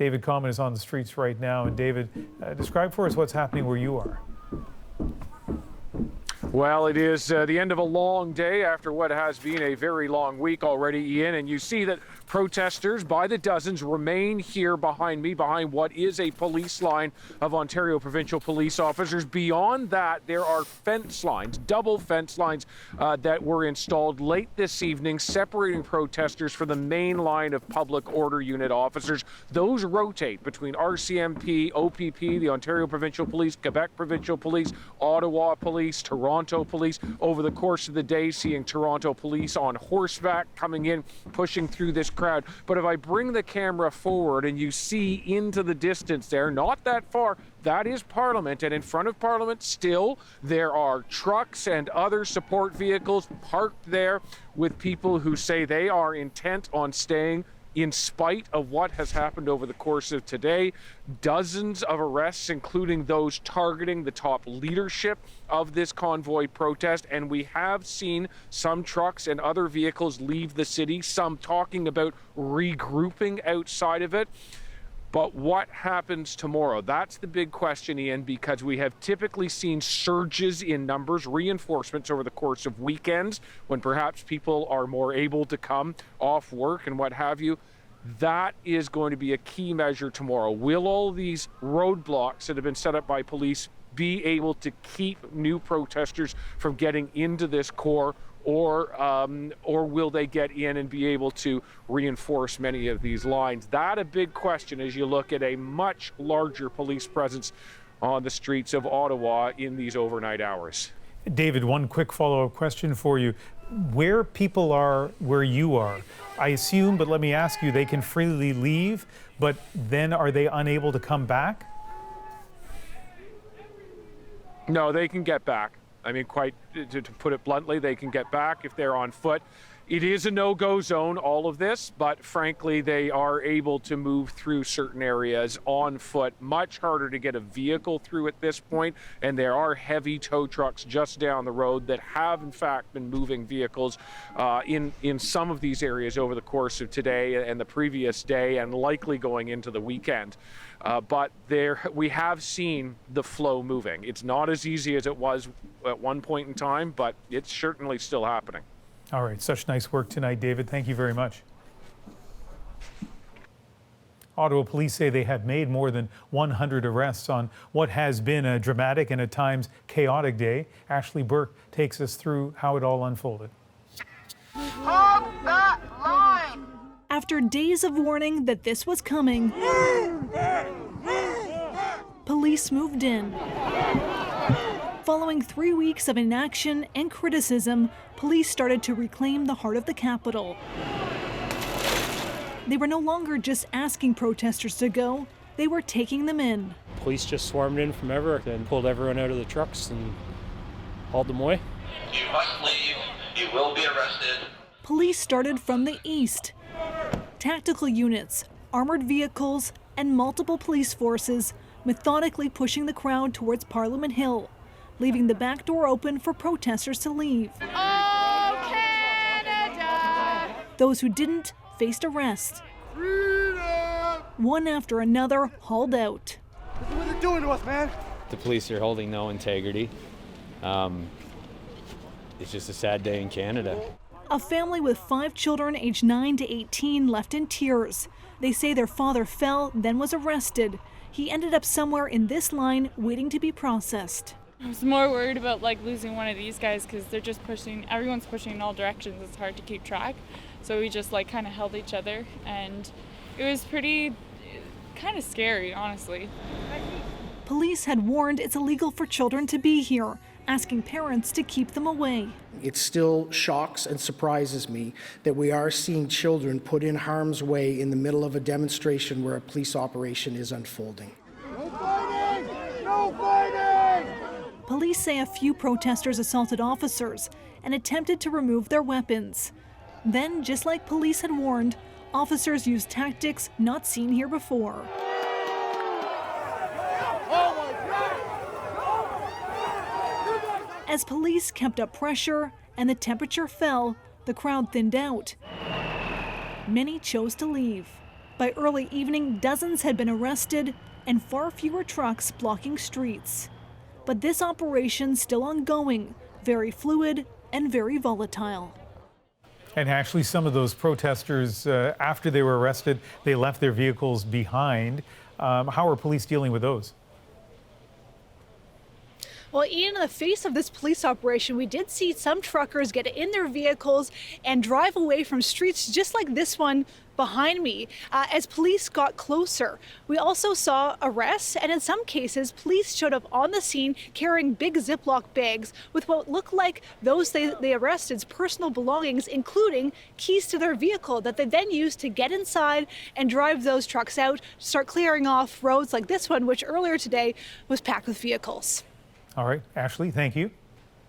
David Common is on the streets right now. And David, describe for us what's happening where you are. Well, it is the end of a long day after what has been a very long week already, Ian, and you see that protesters by the dozens remain here behind me, behind what is a police line of Ontario Provincial Police officers. Beyond that, there are fence lines, double fence lines that were installed late this evening, separating protesters from the main line of public order unit officers. Those rotate between RCMP, OPP, the Ontario Provincial Police, Quebec Provincial Police, Ottawa Police, Toronto Police over the course of the day, seeing Toronto Police on horseback coming in, pushing through this crowd. But if I bring the camera forward and you see into the distance there, not that far, that is Parliament. And in front of Parliament still, there are trucks and other support vehicles parked there with people who say they are intent on staying in spite of what has happened over the course of today. Dozens of arrests, including those targeting the top leadership of this convoy protest. And we have seen some trucks and other vehicles leave the city, some talking about regrouping outside of it. But what happens tomorrow? That's the big question, Ian, because we have typically seen surges in numbers, reinforcements over the course of weekends when perhaps people are more able to come off work and what have you. That is going to be a key measure tomorrow. Will all these roadblocks that have been set up by police be able to keep new protesters from getting into this core, or will they get in and be able to reinforce many of these lines? That a big question as you look at a much larger police presence on the streets of Ottawa in these overnight hours. David, one quick follow-up question for you. Where people are where you are, I assume, but let me ask you, they can freely leave, but then are they unable to come back? No, they can get back. I mean, quite to put it bluntly, they can get back if they're on foot. It is a no-go zone, all of this, but frankly, they are able to move through certain areas on foot. Much harder to get a vehicle through at this point, and there are heavy tow trucks just down the road that have, in fact, been moving vehicles in some of these areas over the course of today and the previous day, and likely going into the weekend. But we have seen the flow moving. It's not as easy as it was at one point in time, but it's certainly still happening. All right, such nice work tonight, David. Thank you very much. Ottawa police say they have made more than 100 arrests on what has been a dramatic and at times chaotic day. Ashley Burke takes us through how it all unfolded. Hold that line! After days of warning that this was coming, police moved in. Following 3 weeks of inaction and criticism, police started to reclaim the heart of the capital. They were no longer just asking protesters to go, they were taking them in. Police just swarmed in from everywhere and pulled everyone out of the trucks and hauled them away. You must leave. You will be arrested. Police started from the east. Tactical units, armored vehicles, and multiple police forces methodically pushing the crowd towards Parliament Hill, leaving the back door open for protesters to leave. Oh, Canada! Those who didn't faced arrest. Freedom! One after another hauled out. What are they doing to us, man? The police are holding no integrity. It's just a sad day in Canada. A family with 5 children aged 9 to 18 left in tears. They say their father fell, then was arrested. He ended up somewhere in this line waiting to be processed. I was more worried about losing one of these guys because they're just pushing, everyone's pushing in all directions. It's hard to keep track. So we just kind of held each other, and it was pretty kind of scary, honestly. Police had warned it's illegal for children to be here, asking parents to keep them away. It still shocks and surprises me that we are seeing children put in harm's way in the middle of a demonstration where a police operation is unfolding. No fighting! No fighting! Police say a few protesters assaulted officers and attempted to remove their weapons. Then, just like police had warned, officers used tactics not seen here before. As police kept up pressure and the temperature fell, the crowd thinned out. Many chose to leave. By early evening, dozens had been arrested and far fewer trucks blocking streets. But this operation still ongoing, very fluid and very volatile. And actually, some of those protesters, after they were arrested, they left their vehicles behind. How are police dealing with those? Well, Ian, in the face of this police operation, we did see some truckers get in their vehicles and drive away from streets just like this one behind me as police got closer. We also saw arrests, and in some cases, police showed up on the scene carrying big Ziploc bags with what looked like those they arrested's personal belongings, including keys to their vehicle that they then used to get inside and drive those trucks out, start clearing off roads like this one, which earlier today was packed with vehicles. All right, Ashley, thank you.